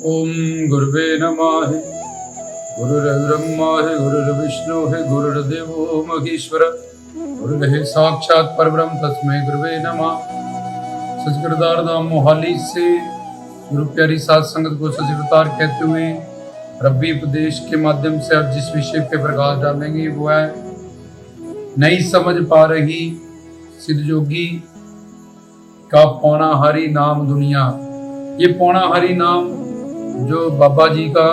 ओम गुरुवे नमः। गुरुर्ब्रह्मा है, गुरुर्विष्णु है, गुरुर्देवो महेश्वर, गुरुर् साक्षात परब्रह्म तस्मै गुरुवे नमः। सचकृतार धाम मोहाली से गुरु प्यारी साध संगत को सचकृतार कहते हुए रब्बी उपदेश के माध्यम से अब जिस विषय पे प्रकाश डालेंगे वो है नहीं समझ पा रही सिद्ध योगी का पौनाहारी नाम दुनिया। ये पौनाहारी नाम जो बाबा जी का,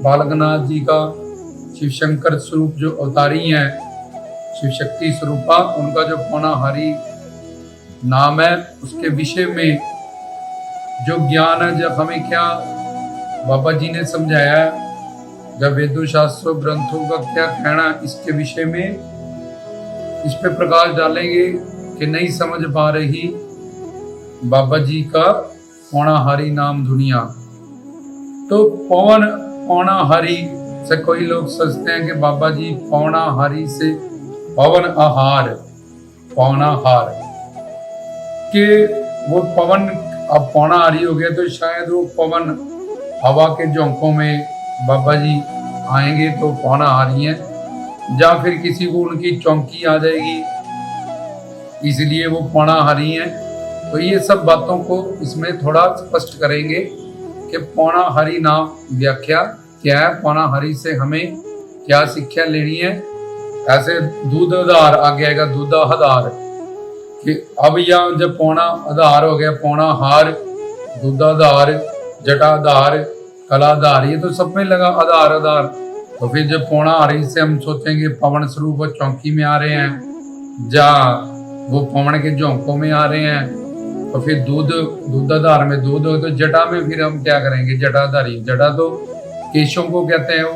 बालकनाथ जी का, शिव शंकर स्वरूप जो अवतारी हैं, शिव शक्ति स्वरूपा, उनका जो पौनाहारी नाम है उसके विषय में जो ज्ञान है, जब हमें क्या बाबा जी ने समझाया, जब वेदों शास्त्रों ग्रंथों का क्या कहना, इसके विषय में इस पे प्रकाश डालेंगे कि नहीं समझ पा रही बाबा जी का पौनाहारी नाम दुनिया। तो पौनाहारी से कोई लोग सोचते हैं कि बाबा जी पौनाहारी से पवन आहार, पौनाहार के वो पवन, अब पौनाहारी हो गया तो शायद वो पवन हवा के झोंकों में बाबा जी आएंगे तो पौनाहारी हैं, या फिर किसी को उनकी चौंकी आ जाएगी इसलिए वो पौनाहारी हैं। तो ये सब बातों को इसमें थोड़ा स्पष्ट करेंगे कि पौनाहारी नाम व्याख्या क्या है, पौनाहारी से हमें क्या शिक्षा लेनी है। ऐसे दूधाधार आ गया, दूधाधार कि अब यहाँ जब पौना आधार हो गया, पौनाहार, दूधाधार, जटाधार, कलाधार, ये तो सब में लगा आधार आधार। तो फिर जब पौनाहारी से हम सोचेंगे पवन स्वरूप वो चौकी में आ रहे हैं, जा वो पवन के झोंकों में आ रहे हैं, तो फिर दूधाधार में दूध हो, तो जटा में फिर हम क्या करेंगे, जटाधारी, जटा तो केशों को कहते हैं वो,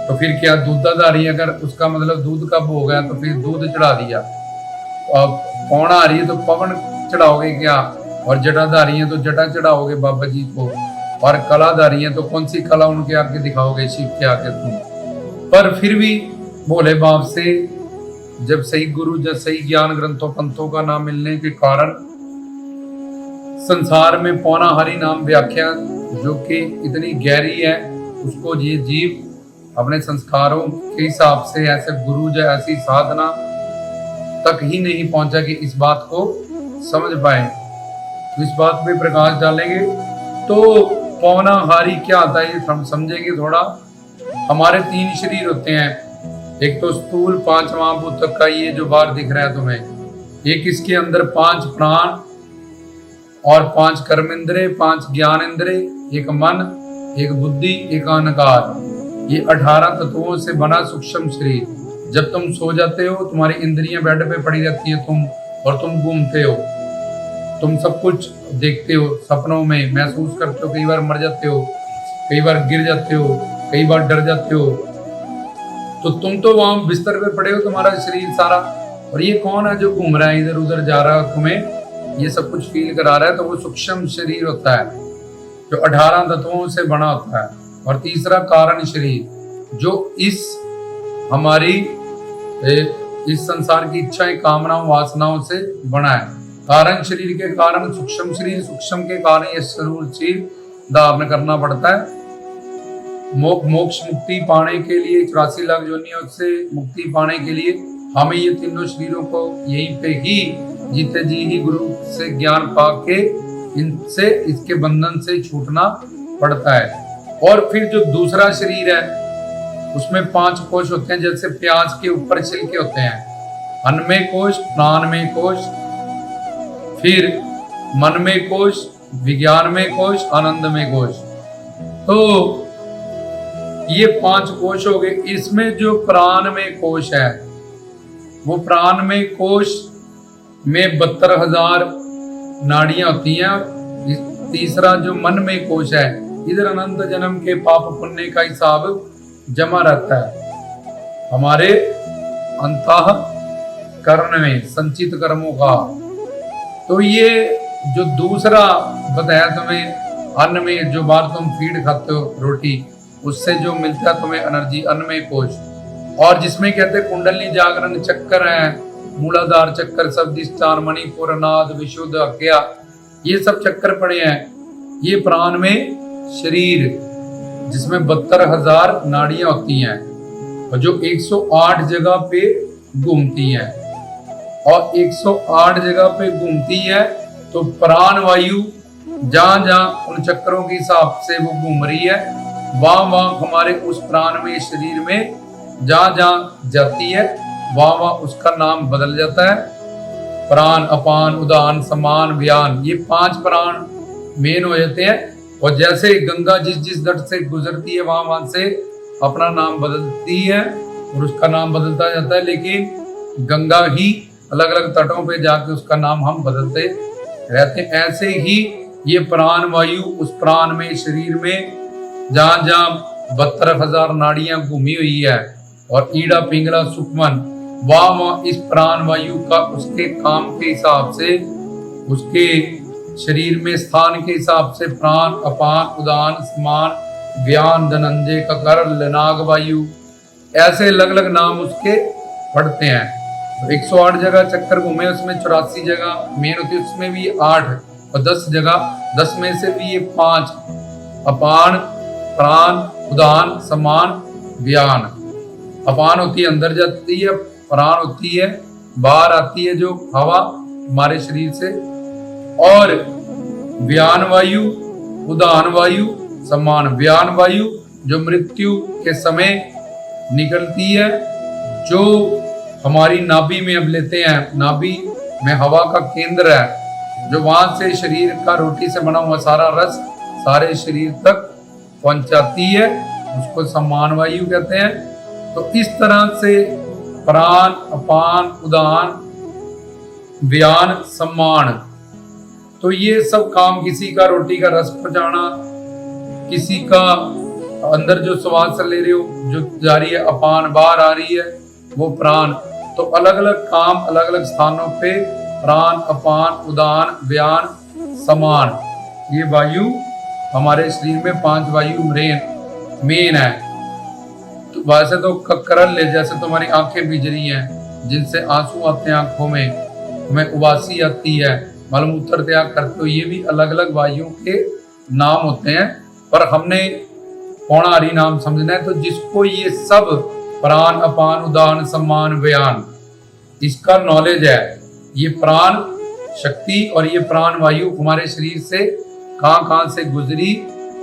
तो फिर क्या दूधाधारी, अगर उसका मतलब दूध कब हो गया तो फिर दूध चढ़ा दिया। अब पौनाहारी तो पवन चढ़ाओगे क्या, और जटाधारी है तो जटा चढ़ाओगे बाबा जी को, और कलाधारी है तो कौन सी कला उनके आगे दिखाओगे, शिव के आगे तुम। पर फिर भी भोले बाप से जब सही गुरु, जब सही ज्ञान ग्रंथों पंथों का नाम मिलने के कारण संसार में पौनाहारी नाम व्याख्या जो कि इतनी गहरी है, उसको ये जीव अपने संस्कारों के हिसाब से ऐसे गुरु या ऐसी साधना तक ही नहीं पहुंचा कि इस बात को समझ पाए। तो इस बात पे प्रकाश डालेंगे। तो पौनाहारी क्या आता है ये हम समझेंगे थोड़ा। हमारे 3 शरीर होते हैं, एक तो स्थूल 5 महाभूत का ये जो बाहर दिख रहा है तुम्हें, एक इसके अंदर 5 प्राण और 5 कर्म इंद्रिय, 5 ज्ञान इंद्रिय, एक मन, एक बुद्धि, एक अहंकार, ये 18 तत्वों से बना सूक्ष्म शरीर। जब तुम सो जाते हो तुम्हारी इंद्रियां बेड पे पड़ी रहती है, तुम घूमते हो, तुम सब कुछ देखते हो, सपनों में महसूस करते हो, कई बार मर जाते हो, कई बार गिर जाते हो, कई बार डर जाते हो। तो तुम तो वहां बिस्तर पे पड़े हो, तुम्हारा शरीर सारा, और ये कौन है जो घूम रहा है इधर उधर जा रहा है, तुम्हें ये सब कुछ फील करा रहा है। तो वो सूक्ष्म शरीर होता है जो 18 तत्वों से बना होता है। और तीसरा कारण शरीर जो इस हमारी इस संसार की इच्छाएं, कामनाओं, वासनाओं से बना है। कारण शरीर के कारण सूक्ष्म शरीर, सूक्ष्म के कारण ये शरीर धारण करना पड़ता है। मोक्ष मुक्ति पाने के लिए, 84 लाख योनियों से मुक्ति पाने के लिए हमें ये तीनों शरीरों को यहीं पे ही जीते जी ही गुरु से ज्ञान पाके इनसे, इसके बंधन से छूटना पड़ता है। और फिर जो दूसरा शरीर है उसमें 5 कोश होते हैं, जैसे प्याज के ऊपर छिलके होते हैं। अन्नमय कोश, प्राणमय कोश, फिर मनमय कोश, विज्ञानमय कोश, आनंदमय कोश। तो ये 5 कोश हो गए। इसमें जो प्राणमय कोश है, वो प्राणमय कोश में 72,000 नाड़ियां होती हैं। तीसरा जो मनमय कोश है, इधर अनंत जन्म के पाप पुण्य का हिसाब जमा रहता है हमारे अंतःकरण में, संचित कर्मों का। तो ये जो दूसरा बताया तुम्हें, अन्न में जो बार तुम फीड खाते हो रोटी, उससे जो मिलता है तुम्हें एनर्जी, अन्नमय कोश। और जिसमें कहते हैं कुंडली जागरण चक्कर है, मूलाधार चक्कर, सबदिष्टान, मणिपुर, नाद, विशुद्ध, अज्ञा, ये सब चक्कर पड़े हैं। ये प्राण में शरीर जिसमें 72,000 नाड़ियां होती हैं और जो 108 जगह पे घूमती हैं, और 108 जगह पे घूमती है तो प्राण वायु जहां जहां उन चक्रों के हिसाब से वो घूम रही है, वहां वहां हमारे उस प्राण में, शरीर में जहां जहां जाती है वहां वहां उसका नाम बदल जाता है। प्राण, अपान, उदान, समान, व्यान, ये 5 प्राण मेन हो जाते हैं। और जैसे गंगा जिस जिस तट से गुजरती है वहां वहां से अपना नाम बदलती है और उसका नाम बदलता जाता है, लेकिन गंगा ही अलग अलग तटों पे जाके उसका नाम हम बदलते रहते हैं। ऐसे ही ये प्राण वायु उस प्राण में, शरीर में जहां जहां 72,000 नाड़ियां घूमी हुई है और ईड़ा, पिंगला, सुखमन, वहां इस प्राण वायु का उसके काम के हिसाब से, उसके शरीर में स्थान के हिसाब से प्राण, अपान, उदान, समान, व्यान, धनंजय, ककर, लनाग वायु, ऐसे अलग अलग नाम उसके पढ़ते हैं। तो 108 जगह चक्कर घूमे, उसमें 84 जगह मेन होती है, उसमें भी 8 और 10 जगह, 10 में से भी ये 5 अपान, प्राण, उदान, समान, व्यान। अपान होती है अंदर जाती है, प्राण होती है बाहर आती है जो हवा हमारे शरीर से, और व्यान वायु, उदान वायु, समान। व्यान वायु जो मृत्यु के समय निकलती है, जो हमारी नाभि में अब लेते हैं, नाभि में हवा का केंद्र है, जो वहां से शरीर का रोटी से बना हुआ सारा रस सारे शरीर तक पहुंचाती है, उसको सम्मान वायु कहते हैं। तो इस तरह से प्राण, अपान, उदान, व्यान, सम्मान, तो ये सब काम, किसी का रोटी का रस पहुंचाना, किसी का अंदर जो श्वास ले रहे हो जो जा रही है, अपान बाहर आ रही है, वो प्राण। तो अलग अलग काम अलग अलग स्थानों पे प्राण, अपान, उदान, व्यान, समान, ये वायु हमारे शरीर में 5 वायु मेन है। तो वैसे तो ककरल, जैसे तुम्हारी आंखें बिज रही हैं, जिनसे आंसू आते हैं आंखों में, हमें उबासी आती है, मलमूत्र त्याग करते हो, ये भी अलग अलग वायुओं के नाम होते हैं। पर हमने पौणारी नाम समझना है, तो जिसको ये सब प्राण, अपान, उदान, सम्मान, व्यान, इसका नॉलेज है, ये प्राण शक्ति और ये प्राण वायु हमारे शरीर से कहां कहां से गुजरी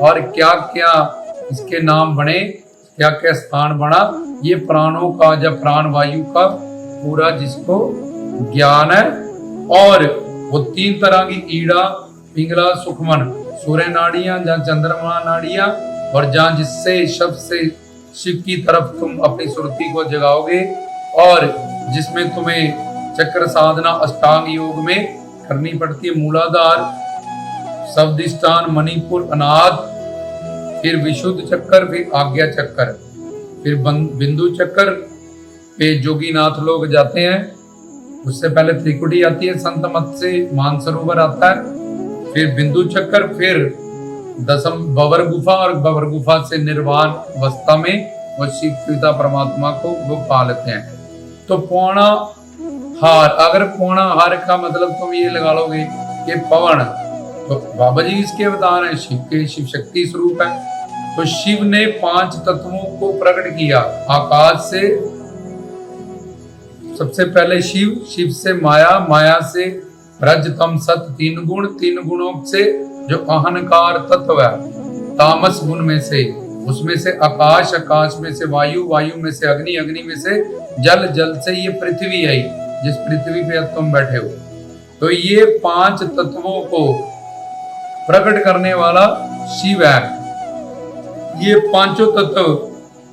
और क्या क्या इसके नाम बने, क्या क्या स्थान बना, ये प्राणों का जब प्राण वायु का पूरा जिसको ज्ञान है। और वो 3 तरह की ईड़ा, पिंगला, सुखमन, सूर्य नाड़ियां, जहाँ चंद्रमा नाड़ियां, और जहाँ जिससे शब्द से शिव की तरफ तुम अपनी सुरती को जगाओगे, और जिसमें तुम्हें चक्र साधना अष्टांग योग में करनी पड़ती है। मूलाधार, शब्दिष्ठान, मणिपुर, अनाद, फिर विशुद्ध चक्कर, फिर आज्ञा चक्कर, फिर बिंदु चक्कर पे जोगीनाथ लोग जाते हैं। उससे पहले त्रिकुटी आती है, संत मत से मानसरोवर आता है, फिर बिंदु चक्कर, फिर दसम भंवर गुफा, और भंवर गुफा से निर्वाण अवस्था में वो शिव पिता परमात्मा को वो पा लेते हैं। तो पौना हार, अगर पौना हार का मतलब तुम ये लगा लोगे कि पवन, तो बाबा जी इसके अवतार हैं, शिव के, शिव शक्ति स्वरूप है। तो शिव ने 5 तत्वों को प्रकट किया। आकाश से सबसे पहले शिव, शिव से माया, माया से रज, तम, सत, 3 गुण, 3 गुणों से जो अहंकार तत्व है, तामस गुण में से, उसमें से आकाश, आकाश में से वायु, वायु में से अग्नि, अग्नि में से जल, जल से ये पृथ्वी आई, जिस पृथ्वी पे तुम बैठे हो। तो ये 5 तत्वों को प्रकट करने वाला शिव है। ये 5 तत्व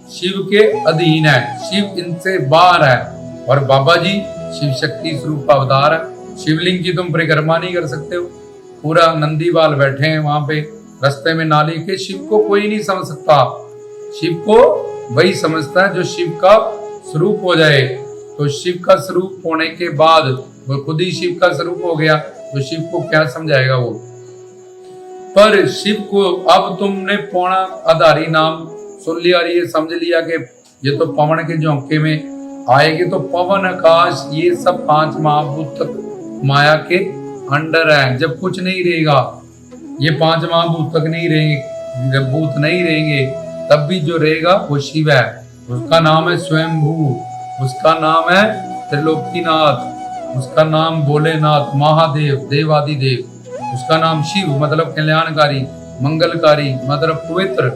शिव के अधीन है, शिव इनसे बाहर है। और बाबा जी शिव शक्ति स्वरूप का अवतार है। शिवलिंग की तुम परिक्रमा नहीं कर सकते हो, पूरा नंदीवाल बैठे हैं वहां पे रास्ते में नाली के। शिव को कोई नहीं समझ सकता, शिव को वही समझता है जो शिव का स्वरूप हो जाए। तो शिव का स्वरूप होने के बाद वो खुद ही शिव का स्वरूप हो गया, तो शिव को क्या समझाएगा वो। पर शिव को अब तुमने पौना आधारी नाम सुन लिया, ये समझ लिया कि ये तो पवन के झोंके में आएगी। तो पवन, आकाश, ये सब 5 महाभूत माया के अंडर है। जब कुछ नहीं रहेगा, ये 5 महाभूत तक नहीं रहेंगे, भूत नहीं रहेंगे, तब भी जो रहेगा वो शिव है। उसका नाम है स्वयंभू, उसका नाम है त्रिलोकीनाथ, उसका नाम भोलेनाथ, महादेव, देवादिदेव। उसका नाम शिव मतलब कल्याणकारी, मंगलकारी मतलब पवित्र।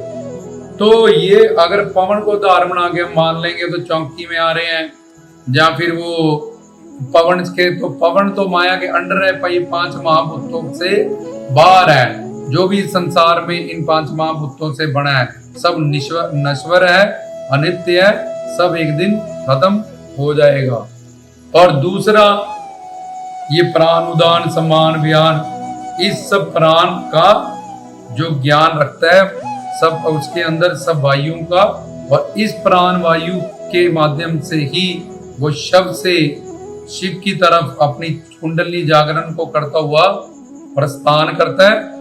तो ये अगर पवन को उदाहरण बना के मान लेंगे तो चौकी में आ रहे हैं, या फिर वो पवन के, तो पवन तो माया के अंडर है, पर ये 5 महाभूतों से बाहर है। जो भी संसार में इन 5 महाभूतों से बना है सब नश्वर है, अनित्य है, सब एक दिन खत्म हो जाएगा। और दूसरा ये प्राण उदान सम्मान व्यान, इस सब प्राण का जो ज्ञान रखता है, सब उसके अंदर सब वायुओं का, और इस प्राण वायु के माध्यम से ही वो शब्द से शिव की तरफ अपनी कुंडली जागरण को करता हुआ प्रस्थान करता है।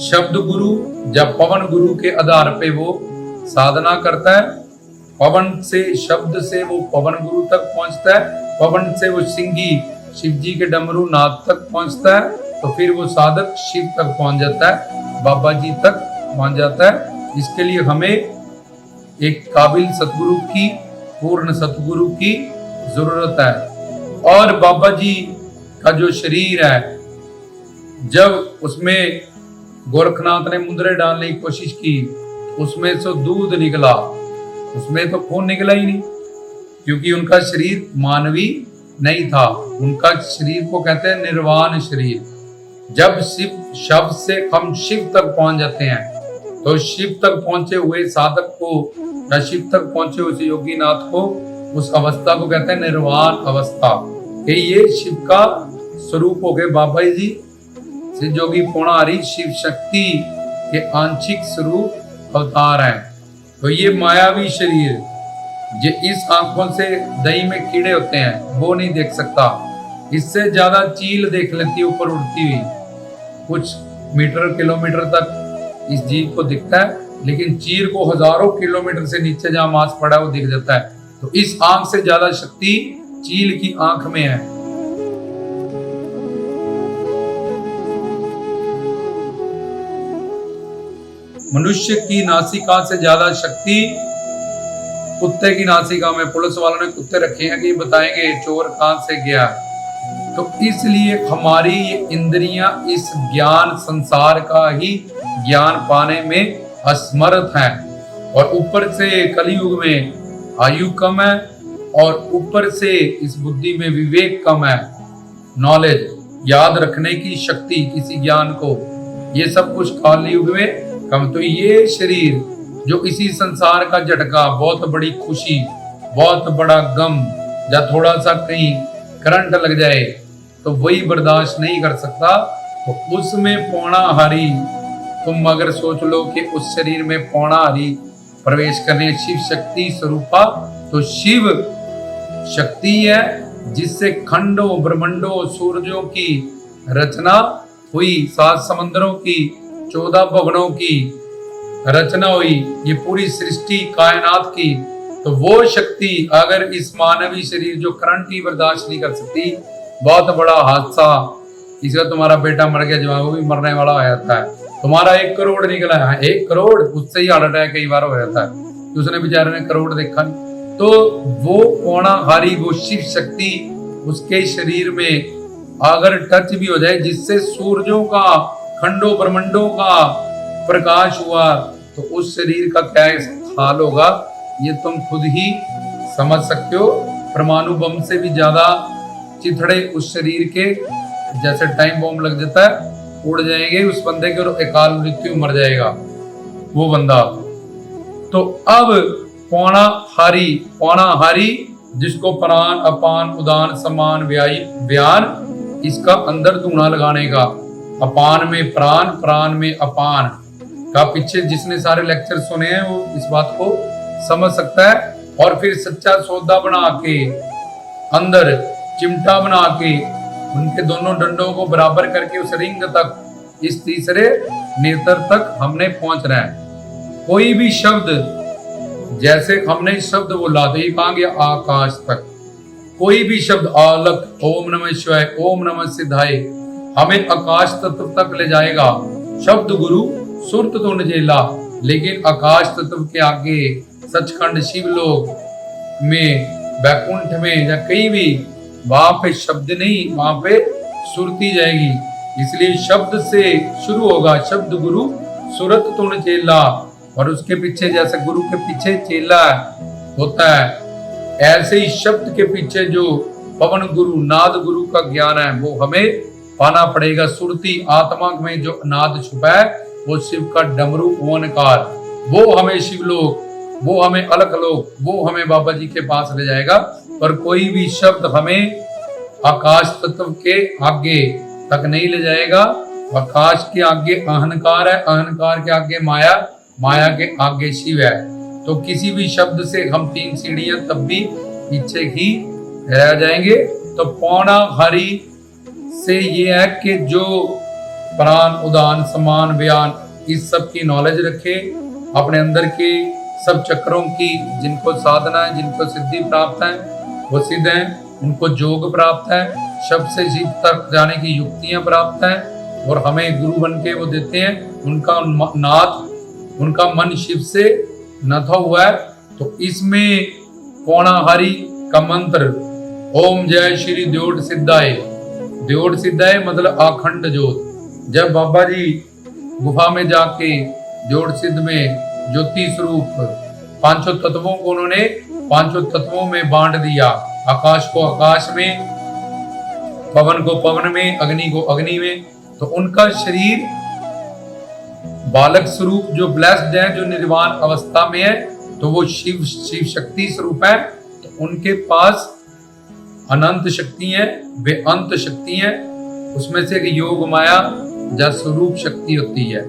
शब्द गुरु जब पवन गुरु के आधार पे वो साधना करता है, पवन से, शब्द से वो पवन गुरु तक पहुंचता है, पवन से वो सिंगी शिव जी के डमरू नाद तक पहुंचता है, तो फिर वो साधक शिव तक पहुंच जाता है, बाबा जी तक पहुंच जाता है। इसके लिए हमें एक काबिल सतगुरु की, पूर्ण सतगुरु की जरूरत है। और बाबा जी का जो शरीर है, जब उसमें गोरखनाथ ने मुद्रे डालने की कोशिश की, उसमें से दूध निकला, उसमें तो खून निकला ही नहीं, क्योंकि उनका शरीर मानवी नहीं था। उनका शरीर को कहते हैं निर्वाण शरीर। जब शिव शब्द से हम शिव तक पहुंच जाते हैं, तो शिव तक पहुंचे हुए साधक को या शिव तक पहुंचे हुए योगी नाथ को, उस अवस्था को कहते हैं निर्वाण अवस्था। कि ये शिव का स्वरूप हो गए बाबा जी, शिव जोगी पुणारी शिव शक्ति के आंशिक स्वरूप अवतार हैं। तो ये मायावी शरीर, जो इस आंखों से दही में कीड़े होते हैं वो नहीं देख सकता, इससे ज्यादा चील देख लेती है ऊपर उड़ती हुई, कुछ मीटर किलोमीटर तक इस जीव को दिखता है, लेकिन चील को हजारों किलोमीटर से नीचे जहां मांस पड़ा है वो दिख जाता है। तो इस आंख से ज्यादा शक्ति चील की आंख में है। मनुष्य की नासिका से ज्यादा शक्ति कुत्ते की नासिका में। पुलिस वालों ने कुत्ते रखे हैं कि बताएंगे चोर कहां से गया। तो इसलिए हमारी ये इंद्रियां इस ज्ञान संसार का ही ज्ञान पाने में असमर्थ हैं। और ऊपर से कलयुग में आयु कम है, और ऊपर से इस बुद्धि में विवेक कम है, नॉलेज, याद रखने की शक्ति किसी ज्ञान को, ये सब कुछ कलयुग में कम। तो ये शरीर जो इसी संसार का झटका, बहुत बड़ी खुशी, बहुत बड़ा गम, या थोड़ा सा कहीं करंट लग जाए तो वही बर्दाश्त नहीं कर सकता। तो उसमें पौणाहारी, तुम अगर सोच लो कि उस शरीर में पौणाहारी प्रवेश करने शिव शक्ति स्वरूपा, तो शिव शक्ति है जिससे खंडों ब्रह्मंडों सूरजों की रचना हुई, 7 समंदरों की, 14 भवनों की रचना हुई, ये पूरी सृष्टि कायनात की। तो वो शक्ति अगर इस मानवी शरीर जो करंट ही बर्दाश्त नहीं कर सकती, बहुत बड़ा हादसा, इसका तुम्हारा बेटा मर गया, जो वो भी मरने वाला हो जाता है, तुम्हारा 1 करोड़ निकला है, 1 करोड़, उससे ही हार्ट अटैक कई बार हो जाता है, उसने बेचारे ने करोड़ देखा नहीं। तो वो पौणाहारी, वो शिव शक्ति उसके शरीर में अगर टच भी हो जाए, जिससे सूरजों का, खंडों ब्रह्मंडों का प्रकाश हुआ, तो उस शरीर का क्या हाल होगा ये तुम खुद ही समझ सकते हो। परमाणु बम से भी ज्यादा चिथड़े उस शरीर के, जैसे टाइम बम लग जाता है, उड़ जाएंगे उस बंदे के, और अकाल मृत्यु मर जाएगा वो बंदा। तो अब पौणाहारी जिसको प्राण अपान उदान समान व्यान, इसका अंदर धूना लगाने का, अपान में प्राण, प्राण में अपान का, पीछे जिसने सारे लेक्चर सुने हैं वो इस बात को समझ सकता है। और फिर सच्चा सौदा बना के, अंदर चिमटा बना के, उनके दोनों डंडों को बराबर करके उस रिंग तक, इस तीसरे नेत्र तक हमने पहुंचना है। कोई भी शब्द, जैसे हमने शब्द बोला तो ये कहां गया, आकाश तक। कोई भी शब्द, आलक, ओम नमः शिवाय, ओम नमः सिद्धाय, हमें आकाश तत्व तक ले जाएगा। शब्द गुरु सुरत तुंड जेला। लेकिन आकाश तत्व के आगे सचखंड शिवलोक में, बैकुंठ में या कहीं भी, वहां पे शब्द नहीं, वहां पे सुरती जाएगी। इसलिए शब्द से शुरू होगा, शब्द गुरु सुरत तुंड चेला, और उसके पीछे जैसे गुरु के पीछे चेला होता है, ऐसे ही शब्द के पीछे जो पवन गुरु नाद गुरु का ज्ञान है वो हमें पाना पड़ेगा। सुरती आत्मा में जो नाद छुपा है वो शिव का डमरू ओंकार, वो हमें शिवलोक, वो हमें अलखलोक, वो हमें बाबा जी के पास ले जाएगा। पर कोई भी शब्द हमें आकाश तत्व के आगे तक नहीं ले जाएगा। आकाश के आगे अहंकार है, अहंकार के आगे माया, माया के आगे शिव है। तो किसी भी शब्द से हम 3 सीढ़ियां तब भी पीछे ही रह जाएंगे। तो पौना हरि से ये है कि जो प्राण उदान समान बयान इस सब की नॉलेज रखे, अपने अंदर के सब चक्रों की, जिनको साधना है, जिनको सिद्धि प्राप्त है वो सिद्ध है, उनको जोग प्राप्त है, शब्द से शिव तक जाने की युक्तियां प्राप्त है, और हमें गुरु बन के वो देते हैं। उनका नाथ, उनका मन शिव से नथा हुआ है। तो इसमें पौना हरि का मंत्र ओम जय श्री द्योट सिद्धाय। द्योट सिद्धाय मतलब अखंड ज्योत। जब बाबा जी गुफा में जाके द्योट सिद्ध में ज्योति स्वरूप पांचों तत्वों को उन्होंने पांचों तत्वों में बांट दिया। आकाश को आकाश में, पवन को पवन में, अग्नि को अग्नि में। तो उनका शरीर बालक स्वरूप जो ब्लेस्ड है, जो निर्वाण अवस्था में है, तो वो शिव शक्ति स्वरूप है। तो उनके पास अनंत शक्ति है, वे अंत शक्ति है। उसमें से एक योग माया या स्वरूप शक्ति होती है।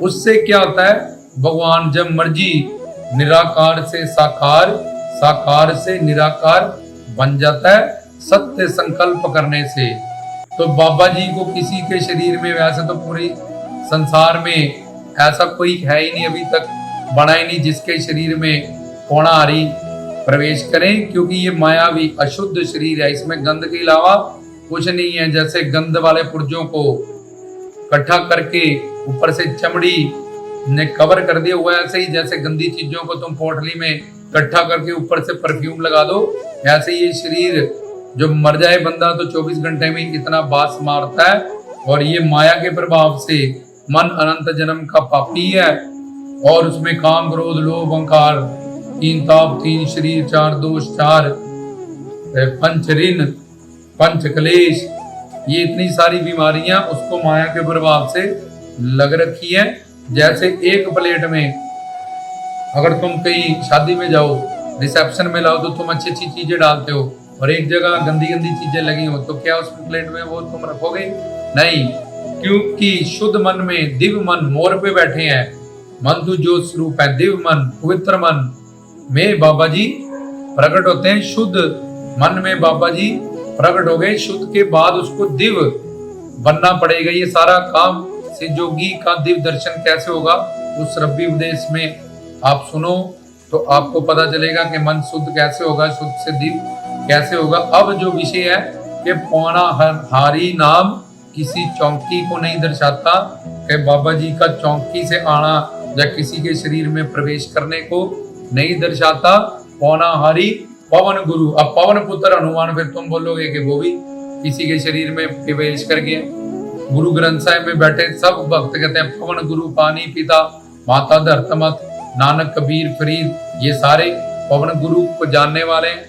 उससे क्या होता है, भगवान जब मर्जी निराकार से साकार, साकार से निराकार बन जाता है सत्य संकल्प करने से। तो बाबा जी को किसी के शरीर में, वैसे तो पूरी संसार में ऐसा कोई है ही नहीं अभी तक, बना ही नहीं जिसके शरीर में पौना हरि प्रवेश करें, क्योंकि ये मायावी अशुद्ध शरीर है। इसमें गंध के अलावा कुछ नहीं है। जैसे गंध वाले पुर्जों को इकट्ठा करके ऊपर से चमड़ी ने कवर कर दिया हुआ है, ऐसे ही जैसे गंदी चीजों को तुम पोटली में इकट्ठा करके ऊपर से परफ्यूम लगा दो, ऐसे ये शरीर जो मर जाए बंदा तो 24 घंटे में इतना बास मारता है। और ये माया के प्रभाव से मन अनंत जन्म का पापी है, और उसमें काम क्रोध लोभ अहंकार, 3 ताप, 3 शरीर, 4 दोष, 4 पंच ऋण, पंच क्लेश, ये इतनी सारी बीमारियां उसको माया के प्रभाव से लग रखी है। जैसे एक प्लेट में अगर तुम कहीं शादी में जाओ, रिसेप्शन में लाओ, तो तुम अच्छी अच्छी चीजें डालते हो, और एक जगह गंदी गंदी चीजें लगी हो, तो क्या उस प्लेट में वो तुम रखोगे? नहीं, क्योंकि शुद्ध मन में दिव्य मन मोर पे बैठे हैं। मन तो जो स्वरूप है, दिव्य मन, पवित्र मन में बाबा जी प्रकट होते हैं। शुद्ध मन में बाबा जी प्रकट हो गए। शुद्ध के बाद उसको दिव्य बनना पड़ेगा। ये सारा काम से जोगी का दिव्य दर्शन कैसे होगा, उस रब्बी उपदेश में आप सुनो तो आपको पता चलेगा कि मन शुद्ध कैसे होगा, शुद्ध से दिव्य कैसे होगा। अब जो विषय है कि पौना हरि नाम किसी चौकी को नहीं दर्शाता, कि बाबा जी का चौकी से आना या किसी के शरीर में प्रवेश करने को नहीं दर्शाता। पौना हरि पवन गुरु, अब पवन पुत्र हनुमान, फिर तुम बोलोगे कि वो भी किसी के शरीर में प्रवेश कर गए। गुरु ग्रंथ साहिब में बैठे सब भक्त कहते हैं पवन गुरु पानी पिता माता धरतमत, नानक कबीर फरीद, ये सारे पवन गुरु को जानने वाले हैं।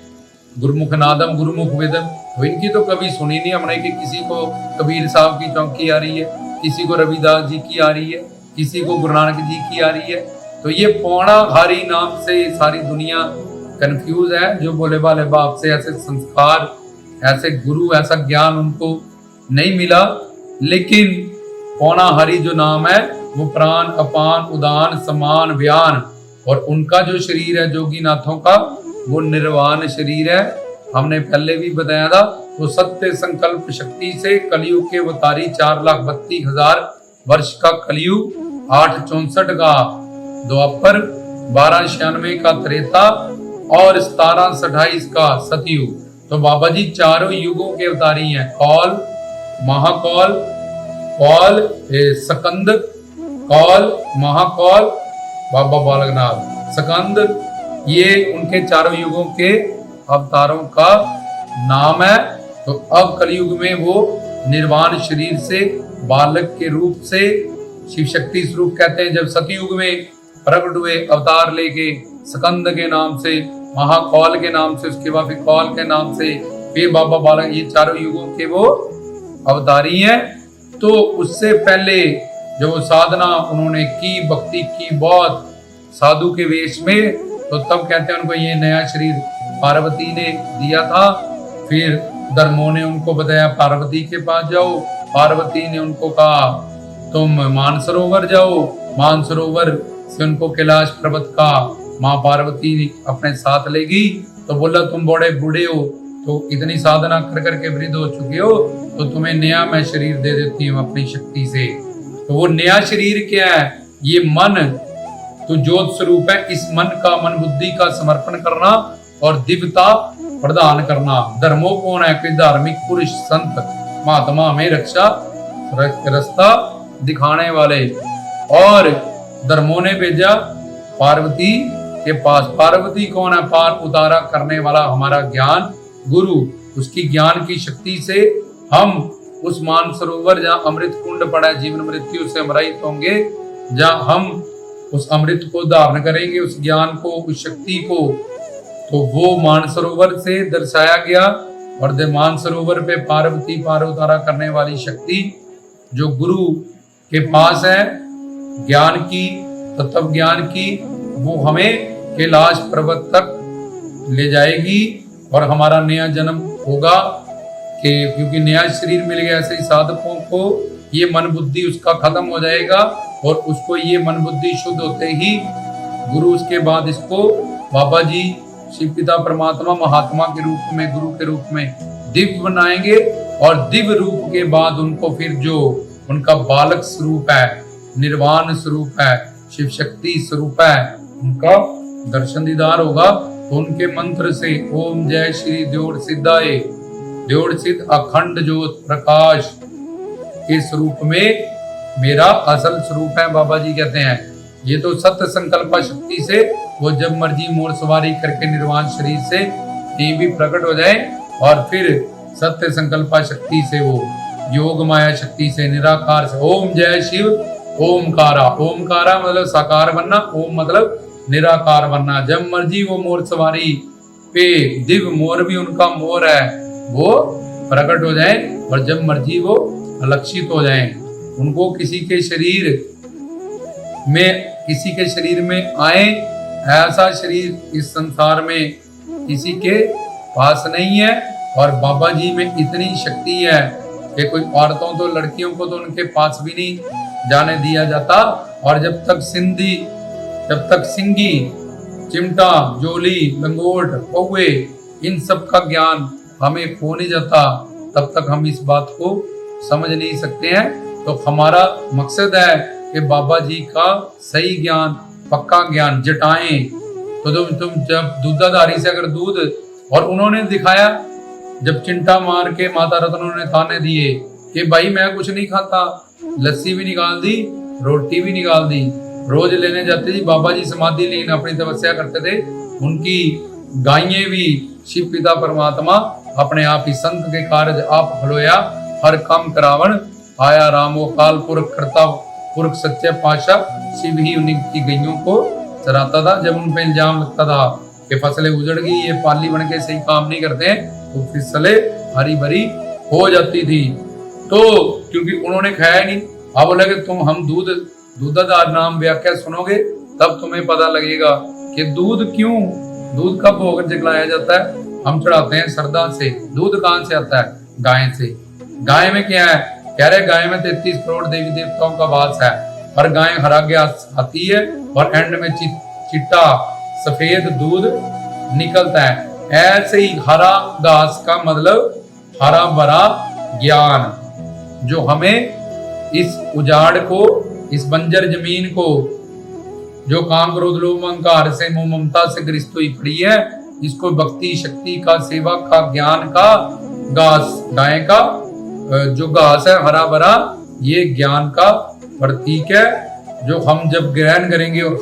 गुरुमुख नादम गुरुमुख वेदम, तो इनकी तो कभी सुनी नहीं हमने कि किसी को कबीर साहब की चौकी आ रही है, किसी को रविदास जी की आ रही है, किसी को गुरु नानक जी की आ रही है। तो ये पौना हरि नाम से सारी दुनिया कंफ्यूज है। जो बोले वाले बाप से ऐसे संस्कार, ऐसे गुरु, ऐसा ज्ञान उनको नहीं मिला। लेकिन पौना हरि जो नाम है वो प्राण अपान उदान समान व्यान, और उनका जो शरीर है जोगी नाथों का वो निर्वाण शरीर है। हमने पहले भी बताया था, वो सत्य संकल्प शक्ति से कलयुग के अवतारी 4,32,000 वर्ष का कलयुग, 864 का द्वापर, 1296 का त्रेता और 1728 का सतयुग। तो बाबा जी चारों युगों के अवतारी हैं। कौल, महाकौल, कौल, स्कंद कौल, महाकौल, बाबा बालकनाथ, स्कंद, ये उनके चारों युगों के अवतारों का नाम है। तो अब कलयुग में वो निर्वाण शरीर से बालक के रूप से शिव शक्ति स्वरूप कहते हैं। जब सतयुग में प्रकट हुए अवतार लेके स्कंद के नाम से, महाकौल के नाम से, उसके बाद फिर कौल के नाम से, फिर बाबा बालक, ये चारों युगों के वो अवतारी हैं। तो उससे पहले जो साधना उन्होंने की, भक्ति की बहुत साधु के वेश में, तो तब कहते हैं उनको ये नया शरीर पार्वती ने दिया था। फिर धर्मों ने उनको बताया पार्वती के पास जाओ, पार्वती ने उनको कहा तुम मानसरोवर जाओ, मानसरोवर से उनको कैलाश पर्वत का माँ पार्वती अपने साथ लेगी। तो बोला तुम बड़े बूढ़े हो, तो इतनी साधना कर करके वृद्ध हो चुके हो, तो तुम्हें नया मैं शरीर दे देती हूँ अपनी शक्ति से। तो वो नया शरीर क्या है? ये मन तो ज्योत स्वरूप है। इस मन का, मन बुद्धि का समर्पण करना और दिव्यता प्रदान करना। धर्मो कौन है? कि धार्मिक पुरुष, संत, महात्मा में रक्षा रास्ता दिखाने वाले। और धर्मों ने भेजा पार्वती के पास। पार्वती कौन है? पार उतारा करने वाला हमारा ज्ञान गुरु। उसकी ज्ञान की शक्ति से हम उस मानसरोवर जहाँ अमृत कुंड पड़ा है, जीवन मृत्यु से अमृत होंगे, जहाँ हम उस अमृत को धारण करेंगे, उस ज्ञान को, उस शक्ति को, तो वो मानसरोवर से दर्शाया गया। और मानसरोवर पे पार्वती पार उतारा करने वाली शक्ति जो गुरु के पास है ज्ञान की, तत्व ज्ञान की, वो हमें कैलाश पर्वत तक ले जाएगी और हमारा नया जन्म होगा। कि क्योंकि नया शरीर मिल गया, ऐसे ही साधकों को ये मन बुद्धि उसका खत्म हो जाएगा और उसको ये मन बुद्धि शुद्ध होते ही गुरु उसके बाद इसको बाबा जी शिव पिता परमात्मा महात्मा के रूप में, गुरु के रूप में दिव्य बनाएंगे। और दिव्य रूप के बाद उनको फिर जो उनका बालक स्वरूप है, निर्वाण स्वरूप है, शिव शक्ति स्वरूप है, उनका दर्शन दीदार होगा। तो उनके मंत्र से ओम जय श्री द्योड़ सिद्धाय, द्योड़ सिद्ध अखंड ज्योत प्रकाश के स्वरूप में मेरा असल स्वरूप है, बाबा जी कहते हैं। ये तो सत्य संकल्प शक्ति से वो जब मर्जी मोर सवारी करके निर्वाण शरीर से कहीं भी प्रकट हो जाए और फिर सत्य संकल्प शक्ति से वो योग माया शक्ति से निराकार से ओम जय शिव ओमकारा। ओमकारा मतलब साकार बनना, ओम मतलब निराकार बनना। जब मर्जी वो मोर सवारी पे, दिव्य मोर भी उनका मोर है, वो प्रकट हो जाए और जब मर्जी वो अलक्षित हो जाए। उनको किसी के शरीर में आए, ऐसा शरीर इस संसार में किसी के पास नहीं है। और बाबा जी में इतनी शक्ति है कि कोई औरतों तो लड़कियों को तो उनके पास भी नहीं जाने दिया जाता। और जब तक सिंगी, चिमटा, जोली, लंगोट, कौवे, इन सब का ज्ञान हमें हो नहीं जाता, तब तक हम इस बात को समझ नहीं सकते हैं। तो हमारा मकसद है कि बाबा जी का सही ज्ञान, पक्का ज्ञान, जटाएं। तो तुम जब दूधाधारी से अगर दूध, और उन्होंने दिखाया जब चिंटा मार के माता रत्नों ने ताने दिए कि भाई मैं कुछ नहीं खाता, लस्सी भी निकाल दी, रोटी भी निकाल दी। रोज लेने जाते जी बाबा जी समाधि लेने अपनी तपस्या करते थे। उनकी गायें भी शिव पिता परमात्मा अपने आप ही संत के कार्य आप हलोया, हर काम करावन आया रामो काल पुरख करता पुरख सच्चे पाशाह। शिव ही उनकी गैयों को चराता था। जब उन पे इल्जाम लगता था कि फसलें उजड़ गई, ये पाली बन के सही काम नहीं करते हैं, तो फसलें हरी भरी हो जाती थी। तो क्योंकि उन्होंने खाया नहीं, अब बोला कि तुम हम दूधाधार नाम व्याख्या सुनोगे तब तुम्हें पता लगेगा कि दूध क्यों, दूध का भोग जलाया जाता है, हम चढ़ाते हैं श्रद्धा से। दूध कहाँ से आता है? गाय से। गाय में क्या है? कह रहे गाय में 33 करोड़ देवी देवताओं का वास है। और गाय हरा घास आती है और एंड में चिट्टा सफेद दूध निकलता है। ऐसे ही हरा घास का मतलब हरा भरा ज्ञान, जो हमें इस उजाड़ को, इस बंजर जमीन को, जो काम क्रोध लोभ अहंकार से मोह ममता से ग्रस्त हुई पड़ी है, इसको भक्ति शक्ति का, सेवा का, ज्ञान का घास, गाय का जो घास है हरा भरा, ये ज्ञान का प्रतीक है। जो हम जब ग्रहण करेंगे और